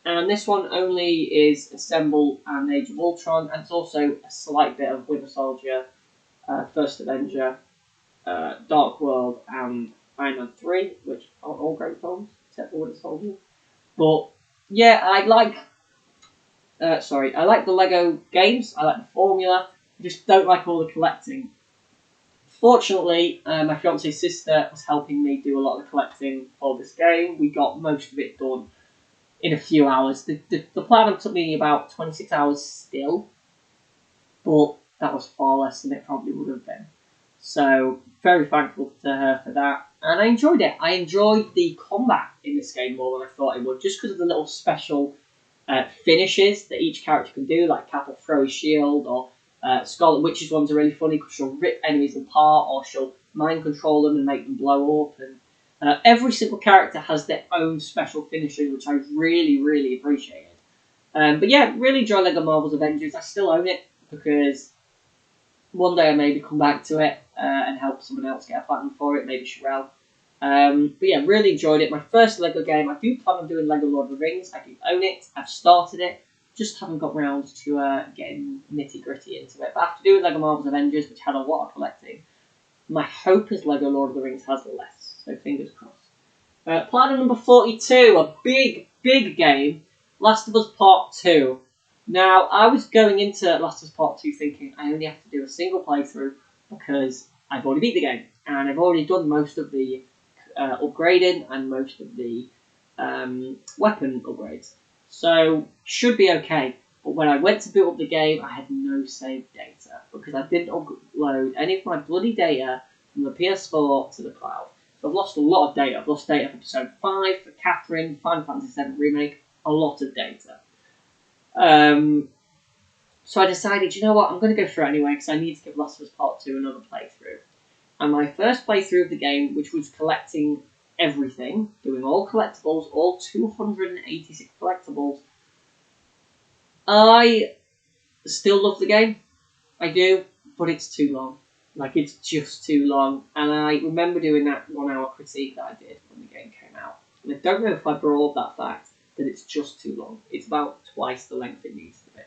and this one only is Assemble and Age of Ultron, and it's also a slight bit of Winter Soldier, First Avenger, Dark World, and Iron Man 3, which are all great films, except for Winter Soldier. But, yeah, I like the Lego games, I like the formula, I just don't like all the collecting. Fortunately, my fiance's sister was helping me do a lot of the collecting for this game. We got most of it done in a few hours. The platinum took me about 26 hours still, but that was far less than it probably would have been. So, very thankful to her for that. And I enjoyed it. I enjoyed the combat in this game more than I thought it would, just because of the little special finishes that each character can do, like Cap will throw his shield, or Scarlet Witch's ones are really funny because she'll rip enemies apart, or she'll mind control them and make them blow up. And every single character has their own special finishes, which I really, really appreciated. But yeah, really enjoy Lego Marvel's Avengers. I still own it because one day I maybe come back to it and help someone else get a platinum for it, maybe Sherelle. But yeah, really enjoyed it. My first Lego game. I do plan on doing Lego Lord of the Rings. I do own it. I've started it. Just haven't got round to getting nitty gritty into it. But after doing Lego Marvel's Avengers, which had a lot of collecting, my hope is Lego Lord of the Rings has less. So fingers crossed. Platinum number 42, a big, big game. Last of Us Part 2. Now, I was going into Last of Us Part 2 thinking I only have to do a single playthrough because I've already beat the game. And I've already done most of the upgrading and most of the weapon upgrades. So, should be okay. But when I went to boot up the game, I had no saved data because I didn't upload any of my bloody data from the PS4 to the cloud. So I've lost a lot of data. I've lost data for Episode 5, for Catherine, Final Fantasy VII Remake, a lot of data. So I decided, you know what, I'm going to go through it anyway because I need to give Last of Us Part 2 another playthrough. And my first playthrough of the game, which was collecting everything, doing all collectibles, all 286 collectibles, I still love the game. I do, but it's too long. Like, it's just too long. And I remember doing that 1 hour critique that I did when the game came out. And I don't know if I brought up that fact, that it's just too long. It's about twice the length it needs to be.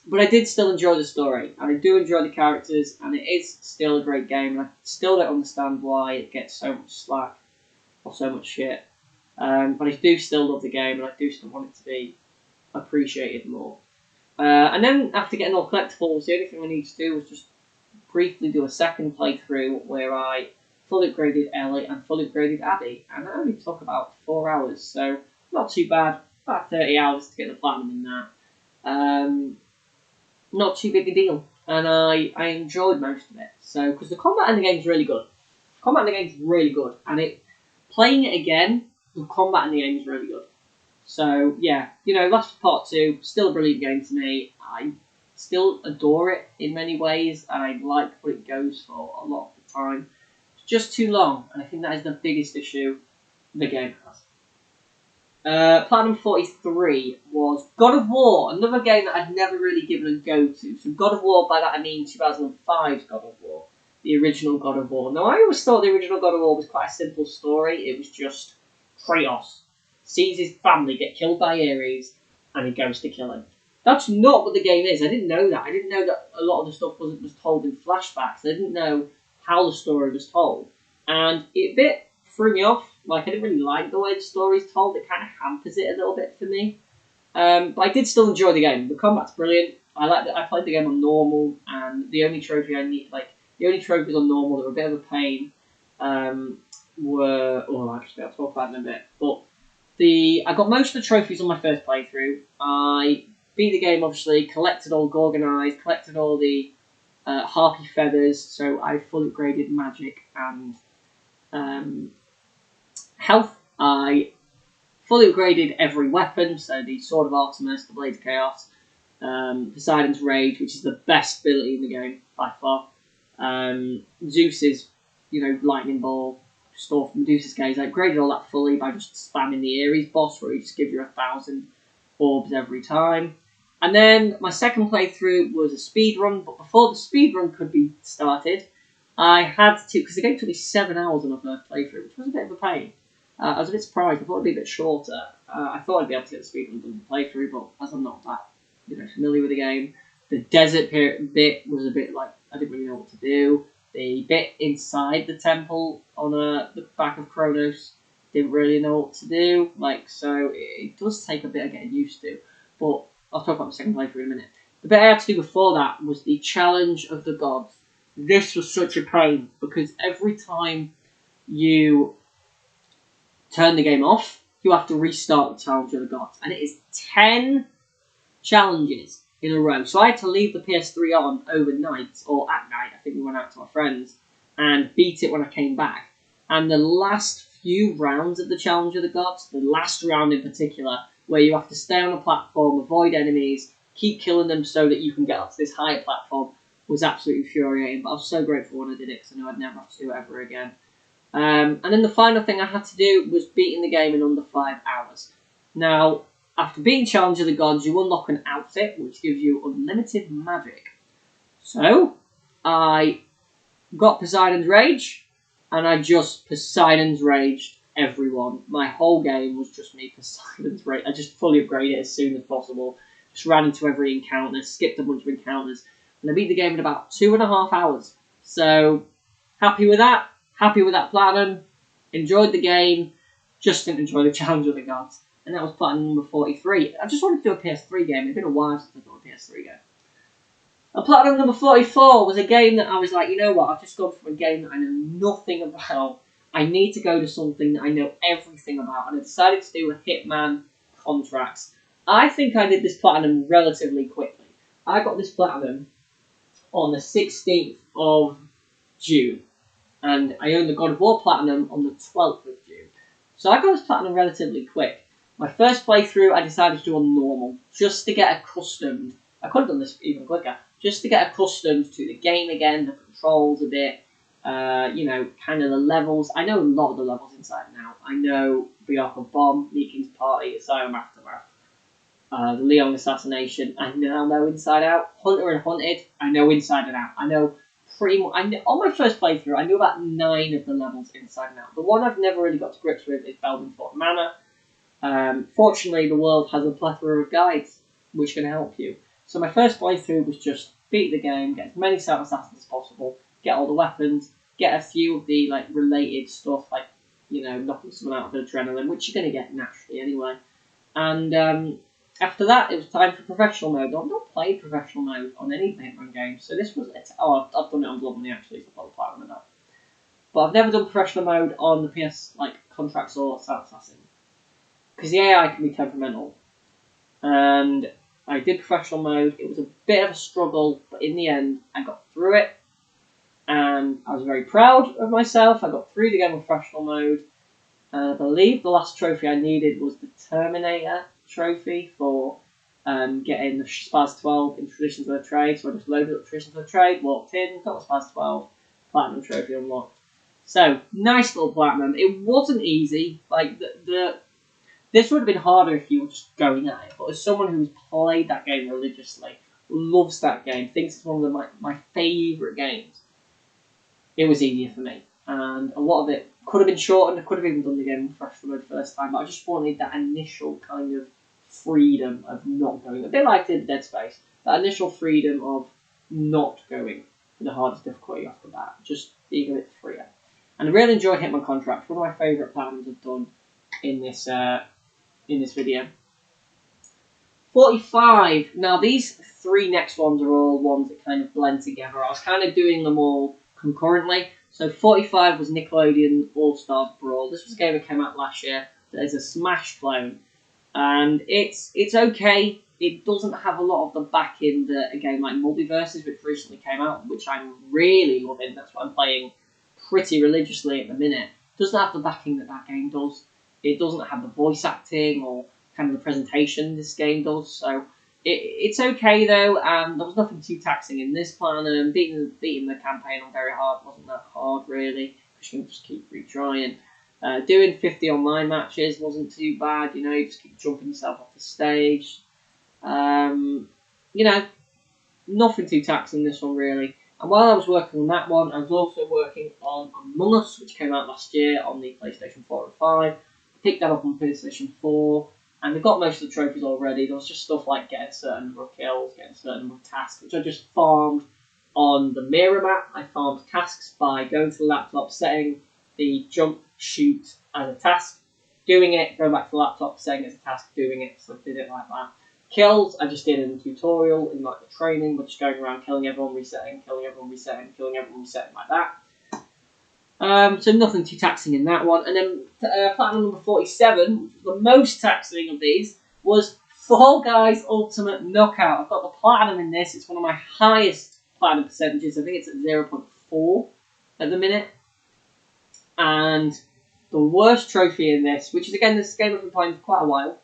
But I did still enjoy the story, and I do enjoy the characters, and it is still a great game, and I still don't understand why it gets so much slack, or so much shit. But I do still love the game, and I do still want it to be appreciated more. And then, after getting all collectibles, the only thing I need to do was just briefly do a second playthrough where I fully upgraded Ellie and fully upgraded Abby, and that only took about 4 hours, so not too bad, about 30 hours to get the platinum in that. Not too big a deal, and I enjoyed most of it. So, because the combat in the game is really good. And playing it again, the combat in the game is really good. So, yeah, you know, Last of Us Part 2, still a brilliant game to me. I still adore it in many ways, and I like what it goes for a lot of the time. It's just too long, and I think that is the biggest issue the game has. Platinum 43 was God of War, another game that I'd never really given a go to. So God of War, by that I mean 2005's God of War, the original God of War. Now, I always thought the original God of War was quite a simple story. It was just Kratos sees his family get killed by Ares, and he goes to kill him. That's not what the game is. I didn't know that. I didn't know that a lot of the stuff was told in flashbacks. I didn't know how the story was told. And it a bit threw me off. Like, I didn't really like the way the story's told. It kind of hampers it a little bit for me. But I did still enjoy the game. The combat's brilliant. I played the game on normal, and the only trophy I need, like the only trophies on normal that were a bit of a pain, were. Oh, actually, I'll talk about them in a bit. But I got most of the trophies on my first playthrough. I beat the game, obviously, collected all Gorgonized, collected all the Harpy feathers, so I fully upgraded magic and health. I fully upgraded every weapon, so the Sword of Artemis, the Blade of Chaos, Poseidon's Rage, which is the best ability in the game by far. Zeus's, lightning ball, Storm from Medusa's Gaze. I upgraded all that fully by just spamming the Ares boss, where he just gives you 1,000 orbs every time. And then my second playthrough was a speed run, but before the speed run could be started, I had to, because the game took me 7 hours on my first playthrough, which was a bit of a pain. I was a bit surprised. I thought it'd be a bit shorter. I thought I'd be able to get the speed run done the playthrough, but as I'm not that familiar with the game, the desert bit was a bit like I didn't really know what to do. The bit inside the temple on the back of Kronos, didn't really know what to do. So it does take a bit of getting used to. But I'll talk about the second playthrough in a minute. The bit I had to do before that was the Challenge of the Gods. This was such a pain because every time you turn the game off, you have to restart the Challenge of the Gods. And it is 10 challenges in a row. So I had to leave the PS3 on overnight, or at night, I think we went out to our friends, and beat it when I came back. And the last few rounds of the Challenge of the Gods, the last round in particular, where you have to stay on a platform, avoid enemies, keep killing them so that you can get up to this higher platform, was absolutely infuriating. But I was so grateful when I did it, because I knew I'd never have to do it ever again. And then the final thing I had to do was beating the game in under 5 hours. Now, after beating Challenge of the Gods, you unlock an outfit, which gives you unlimited magic. So, I got Poseidon's Rage, and I just Poseidon's Raged everyone. My whole game was just me Poseidon's Rage. I just fully upgraded it as soon as possible. Just ran into every encounter, skipped a bunch of encounters, and I beat the game in about 2.5 hours. So, happy with that. Happy with that platinum. Enjoyed the game. Just didn't enjoy the Challenge of the Gods. And that was platinum number 43. I just wanted to do a PS3 game. It's been a while since I've done a PS3 game. And platinum number 44 was a game that I was like, you know what, I've just gone from a game that I know nothing about. I need to go to something that I know everything about. And I decided to do a Hitman Contracts. I think I did this platinum relatively quickly. I got this platinum on the 16th of June. And I owned the God of War Platinum on the 12th of June. So I got this platinum relatively quick. My first playthrough, I decided to do on normal, just to get accustomed. I could have done this even quicker. Just to get accustomed to the game again, the controls a bit, kind of the levels. I know a lot of the levels inside now. I know the Ark of Bomb, Meeking's Party, Asylum Aftermath, the Leon Assassination. I now know inside out. Hunter and Hunted, I know inside and out. I know pretty much. On my first playthrough, I knew about 9 of the levels inside and out. The one I've never really got to grips with is Beldenfort Manor. Fortunately, the world has a plethora of guides which can help you. So my first playthrough was just beat the game, get as many Silent Assassins as possible, get all the weapons, get a few of the related stuff, knocking someone out of adrenaline, which you're going to get naturally anyway. And after that, it was time for professional mode. I've not played professional mode on any Hitman game, so this was I've done it on Blood Money actually, so I've got the platinum of that. But I've never done professional mode on the PS Contracts or Silent Assassin. Because the AI can be temperamental. And I did professional mode. It was a bit of a struggle, but in the end, I got through it. And I was very proud of myself. I got through the game with professional mode. And I believe the last trophy I needed was the Terminator trophy for getting the Spaz 12 in Traditions of the Trade. So I just loaded up Traditions of the Trade, walked in, got the Spaz 12, Platinum trophy unlocked. So, nice little platinum. It wasn't easy. This would have been harder if you were just going at it, but as someone who's played that game religiously, loves that game, thinks it's one of my favourite games, it was easier for me. And a lot of it could have been shortened. I could have even done the game fresh for the first time, but I just wanted that initial kind of freedom of not going. A bit like I did Dead Space, that initial freedom of not going. with the hardest difficulty off the bat, just being a bit freer. And I really enjoyed Hitman Contracts. One of my favourite platinums I've done in this video. 45. Now these 3 next ones are all ones that kind of blend together. I was kind of doing them all concurrently. So 45 was Nickelodeon All-Stars Brawl. This was a game that came out last year. There's a Smash clone. And it's okay. It doesn't have a lot of the backing that a game like Multiverses, which recently came out, which I'm really loving. That's what I'm playing pretty religiously at the minute. It doesn't have the backing that game does. It doesn't have the voice acting or kind of the presentation this game does. So it's okay though. There was nothing too taxing in this plan. Beating the campaign on very hard wasn't that hard really, because you can just keep retrying. Doing 50 online matches wasn't too bad. You know, you just keep jumping yourself off the stage. You know, nothing too taxing this one really. And while I was working on that one, I was also working on Among Us, which came out last year on the PlayStation 4 and 5. I picked that up on PlayStation 4, and I got most of the trophies already. There was just stuff like getting a certain number of kills, getting a certain number of tasks, which I just farmed on the mirror map. I farmed tasks by going to the laptop, setting the jump, shoot as a task, doing it, going back to the laptop, setting it as a task, doing it, so I did it like that. Kills, I just did in the tutorial, in like the training, but just going around killing everyone, resetting, killing everyone, resetting, killing everyone, resetting, like that. So nothing too taxing in that one. And then platinum number 47, which was the most taxing of these, was Fall Guys Ultimate Knockout. I've got the platinum in this. It's one of my highest platinum percentages. I think it's at 0.4 at the minute. And the worst trophy in this, which is again this game I've been playing for quite a while,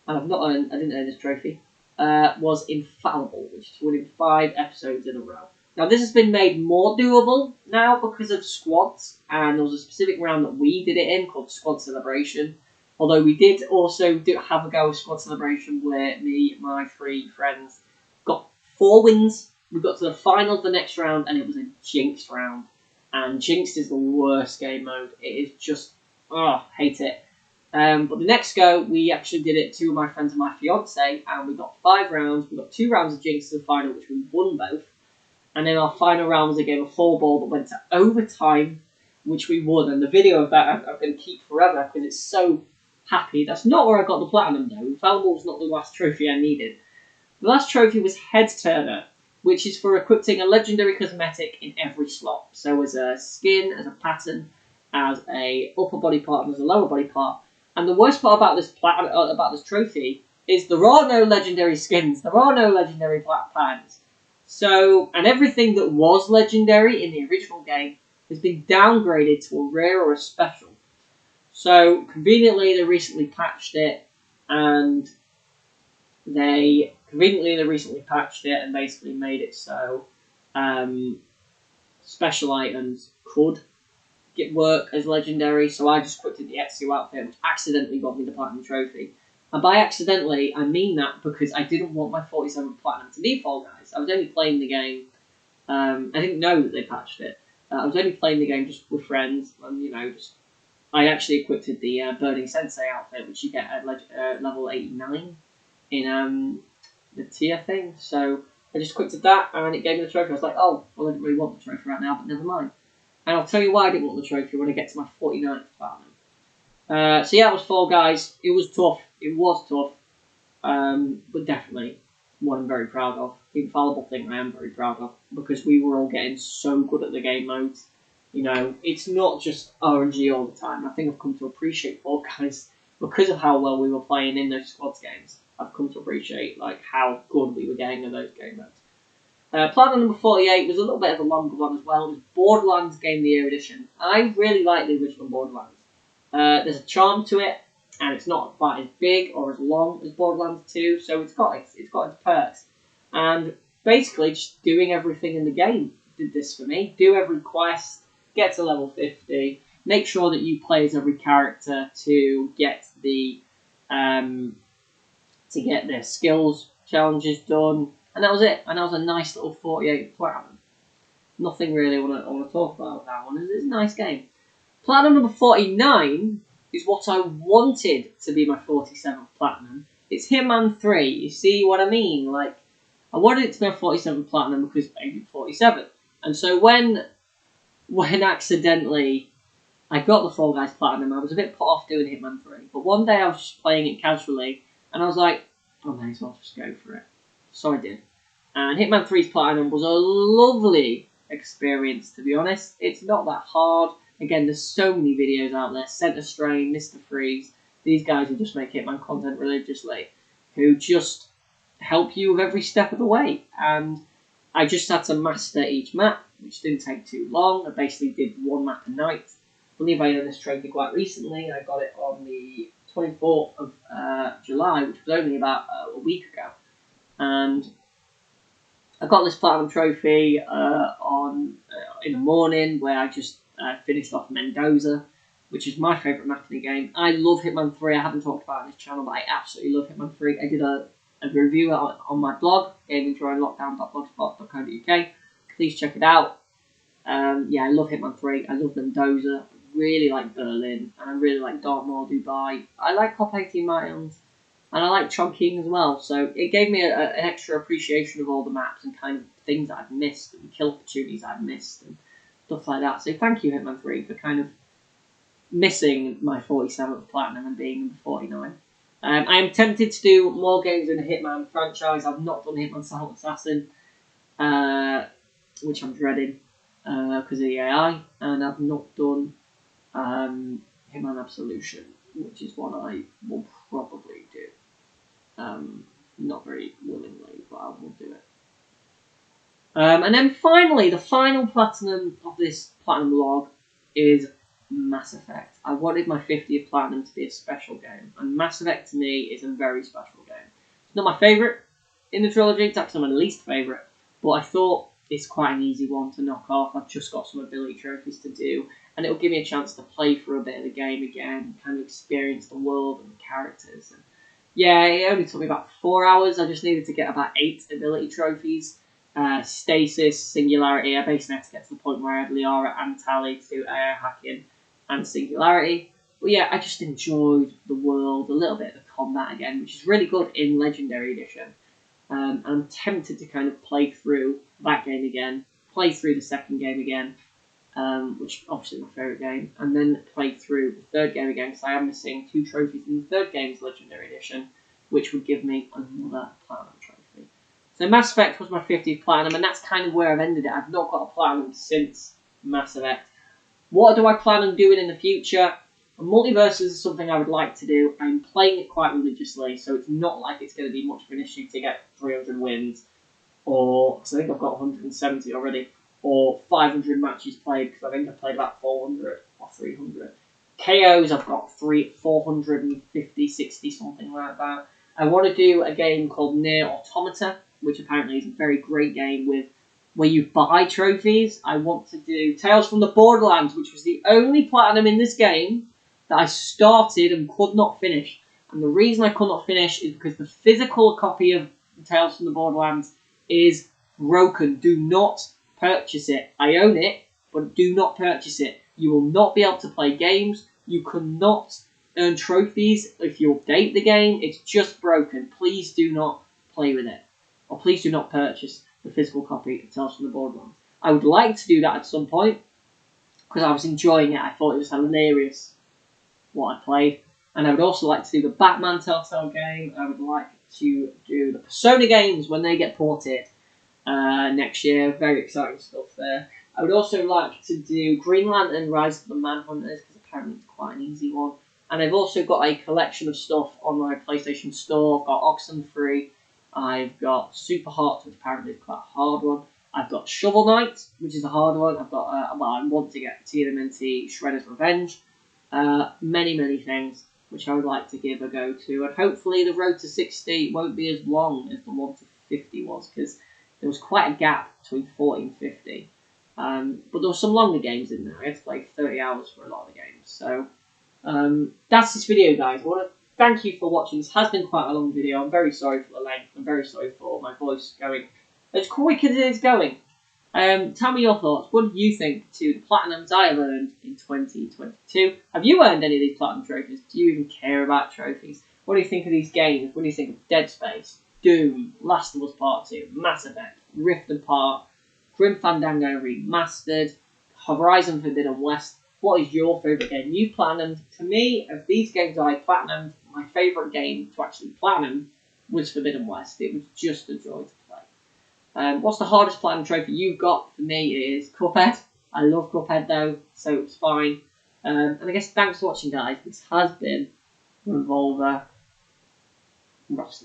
and I didn't earn this trophy, was Infallible, which is winning 5 episodes in a row. Now this has been made more doable now because of squads, and there was a specific round that we did it in called Squad Celebration. Although we did also have a go with Squad Celebration where me and my 3 friends got 4 wins. We got to the final of the next round and it was a Jinxed round. And Jinxed is the worst game mode. It is just, hate it. But the next go, we actually did it, 2 of my friends and my fiance, and we got 5 rounds. We got 2 rounds of Jinx to the final, which we won both. And then our final round was a game of 4 ball that went to overtime, which we won. And the video of that I'm going to keep forever because it's so happy. That's not where I got the platinum though. Infallible was not the last trophy I needed. The last trophy was Head Turner, which is for equipping a legendary cosmetic in every slot. So as a skin, as a pattern, as a upper body part, and as a lower body part. And the worst part about this trophy is there are no legendary skins. There are no legendary patterns. So, and everything that was legendary in the original game has been downgraded to a rare or a special. So, conveniently, they recently patched it, and basically made it so special items could work as legendary. So I just equipped the Ezio outfit, which accidentally got me the platinum trophy. And by accidentally, I mean that because I didn't want my 47 platinum to be Fall Guys. I was only playing the game. I didn't know that they patched it. I was only playing the game just with friends, and I actually equipped the Burning Sensei outfit, which you get at level 89 in the tier thing. So I just equipped that, and it gave me the trophy. I was like, oh, well, I didn't really want the trophy right now, but never mind. And I'll tell you why I didn't want the trophy when I get to my 49th platinum. So yeah, it was Fall Guys. It was tough. It was tough. But definitely one I'm very proud of. The Infallible thing I am very proud of, because we were all getting so good at the game modes. It's not just RNG all the time. I think I've come to appreciate Fall Guys because of how well we were playing in those squads games. I've come to appreciate how good we were getting at those game modes. Platinum number 48 was a little bit of a longer one as well. It was Borderlands Game of the Year Edition. I really like the original Borderlands. There's a charm to it, and it's not quite as big or as long as Borderlands 2, so it's got its perks. And basically, just doing everything in the game did this for me. Do every quest, get to level 50, make sure that you play as every character to get the skills challenges done, and that was it. And that was a nice little 48 platinum. Nothing really I want to talk about that one. It's a nice game. Platinum number 49 is what I wanted to be my 47th platinum. It's Hitman 3. You see what I mean? I wanted it to go 47 Platinum because I did 47. And so when accidentally I got the Fall Guys Platinum, I was a bit put off doing Hitman 3. But one day I was just playing it casually, and I was like, I may as well just go for it. So I did. And Hitman 3's Platinum was a lovely experience, to be honest. It's not that hard. Again, there's so many videos out there. Center Strain, Mr. Freeze, these guys who just make Hitman content religiously, who just help you with every step of the way. And I just had to master each map, which didn't take too long. I basically did one map a night. I believe I earned this trophy quite recently. I got it on the 24th of July, which was only about a week ago. And I got this Platinum trophy in the morning where I just finished off Mendoza, which is my favourite map in the game. I love Hitman 3. I haven't talked about it on this channel, but I absolutely love Hitman 3. I did a review on my blog, gamingduringlockdown.blogspot.co.uk. Please check it out. Yeah, I love Hitman 3. I love Mendoza. I really like Berlin. And I really like Dartmoor, Dubai. I like Hop 18 Miles. And I like Chongqing as well. So it gave me an extra appreciation of all the maps and kind of things that I'd missed and kill opportunities I'd missed and stuff like that. So thank you, Hitman 3, for kind of missing my 47th Platinum and being number 49. I am tempted to do more games in the Hitman franchise. I've not done Hitman Silent Assassin, which I'm dreading because of the AI, and I've not done Hitman Absolution, which is one I will probably do. Not very willingly, but I will do it. And then finally, the final Platinum of this Platinum log is Mass Effect. I wanted my 50th Platinum to be a special game, and Mass Effect to me is a very special game. It's not my favourite in the trilogy, it's actually my least favourite, but I thought it's quite an easy one to knock off. I've just got some ability trophies to do, and it'll give me a chance to play through a bit of the game again, kind of experience the world and the characters. And yeah, it only took me about 4 hours. I just needed to get about 8 ability trophies. Stasis, Singularity. I basically had to get to the point where I had Liara and Tali to do AI hacking and Singularity. But yeah, I just enjoyed the world, a little bit of the combat again, which is really good in Legendary Edition. I'm tempted to kind of play through that game again, play through the second game again, which obviously is my favourite game, and then play through the third game again, because I am missing 2 trophies in the third game's Legendary Edition, which would give me another Platinum trophy. So Mass Effect was my 50th Platinum, and that's kind of where I've ended it. I've not got a Platinum since Mass Effect. What do I plan on doing in the future? Multiverses is something I would like to do. I'm playing it quite religiously, so it's not like it's going to be much of an issue to get 300 wins, or, because I think I've got 170 already, or 500 matches played, because I think I've played about 400 or 300. KOs, I've got 450, 60, something like that. I want to do a game called Nier Automata, which apparently is a very great game with where you buy trophies. I want to do Tales from the Borderlands, which was the only Platinum in this game that I started and could not finish. And the reason I could not finish is because the physical copy of Tales from the Borderlands is broken. Do not purchase it. I own it, but do not purchase it. You will not be able to play games. You cannot earn trophies if you update the game. It's just broken. Please do not play with it. Or please do not purchase the physical copy of Tales from the Borderlands. I would like to do that at some point, because I was enjoying it. I thought it was hilarious what I played. And I would also like to do the Batman Telltale game. I would like to do the Persona games when they get ported next year. Very exciting stuff there. I would also like to do Green Lantern Rise of the Manhunters, because apparently it's quite an easy one. And I've also got a collection of stuff on my PlayStation Store. I've got Oxenfree. I've got Super Hot, which apparently is quite a hard one. I've got Shovel Knight, which is a hard one. I've got, I want to get TMNT Shredder's Revenge. Many, many things which I would like to give a go to. And hopefully the road to 60 won't be as long as the 1 to 50 was, because there was quite a gap between 40 and 50. But there were some longer games in there. I had to play 30 hours for a lot of the games. So that's this video, guys. I want to thank you for watching. This has been quite a long video. I'm very sorry for the length. I'm very sorry for my voice going as quick as it is going. Tell me your thoughts. What do you think to the Platinums I have earned in 2022? Have you earned any of these Platinum trophies? Do you even care about trophies? What do you think of these games? What do you think of Dead Space? Doom, Last of Us Part 2, Mass Effect, Rift Apart, Grim Fandango Remastered, Horizon Forbidden West. What is your favourite game you platinumed? For me, of these games I platinumed, my favourite game to actually platinum was Forbidden West. It was just a joy to play. What's the hardest platinum trophy you've got? For me, it is Cuphead. I love Cuphead though, so it's fine. And I guess thanks for watching, guys. This has been Revolver Rust